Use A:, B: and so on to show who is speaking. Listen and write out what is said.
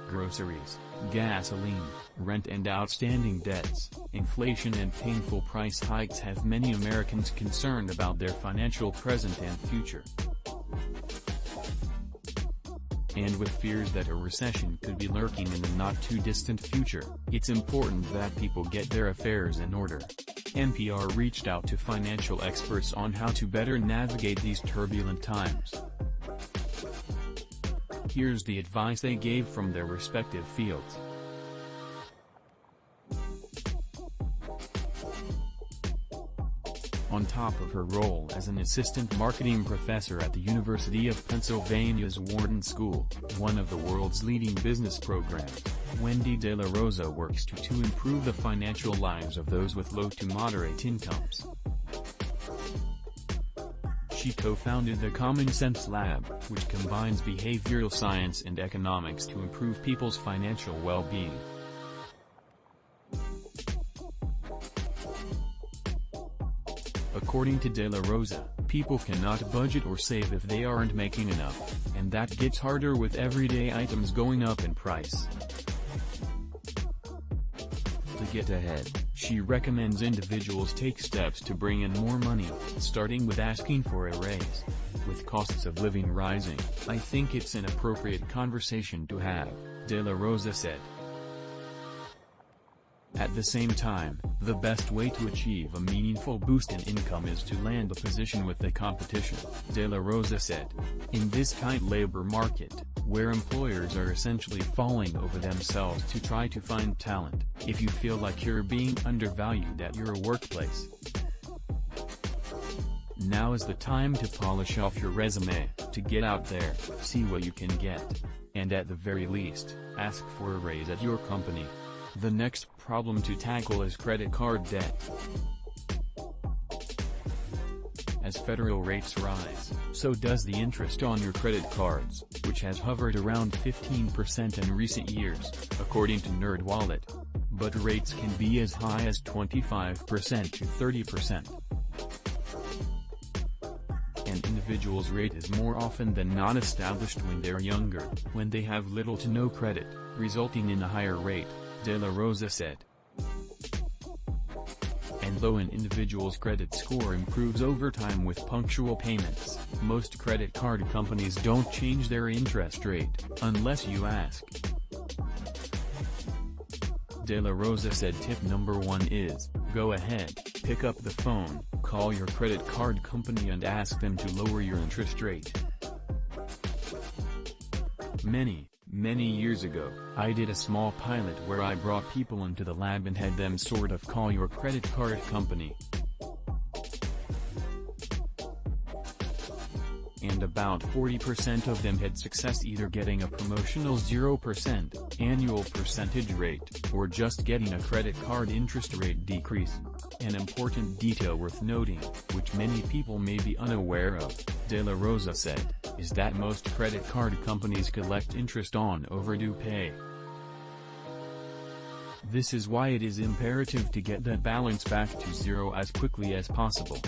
A: Groceries, gasoline, rent and outstanding debts, inflation and painful price hikes have many Americans concerned about their financial present and future. And with fears that a recession could be lurking in the not-too-distant future, it's important that people get their affairs in order. NPR reached out to financial experts on how to better navigate these turbulent times. Here's the advice they gave from their respective fields. On top of her role as an assistant marketing professor at the University of Pennsylvania's Wharton School, one of the world's leading business programs, Wendy De La Rosa works to improve the financial lives of those with low to moderate incomes. She co-founded the Common Sense Lab, which combines behavioral science and economics to improve people's financial well-being. According to De La Rosa, people cannot budget or save if they aren't making enough, and that gets harder with everyday items going up in price. To get ahead, she recommends individuals take steps to bring in more money, starting with asking for a raise. With costs of living rising, I think it's an appropriate conversation to have, De La Rosa said. At the same time, the best way to achieve a meaningful boost in income is to land a position with the competition, De La Rosa said. In this tight labor market, where employers are essentially falling over themselves to try to find talent, if you feel like you're being undervalued at your workplace, now is the time to polish off your resume, to get out there, see what you can get, and at the very least, ask for a raise at your company. The next problem to tackle is credit card debt. As federal rates rise, so does the interest on your credit cards, which has hovered around 15% in recent years, according to NerdWallet. But rates can be as high as 25% to 30%. An individual's rate is more often than not established when they're younger, when they have little to no credit, resulting in a higher rate, De La Rosa said. And though an individual's credit score improves over time with punctual payments, most credit card companies don't change their interest rate, unless you ask. De La Rosa said tip number 1 is, go ahead, pick up the phone, call your credit card company and ask them to lower your interest rate. Many years ago, I did a small pilot where I brought people into the lab and had them sort of call your credit card company. And about 40% of them had success either getting a promotional 0% annual percentage rate, or just getting a credit card interest rate decrease. An important detail worth noting, which many people may be unaware of, De La Rosa said, is that most credit card companies collect interest on overdue pay. This is why it is imperative to get that balance back to zero as quickly as possible.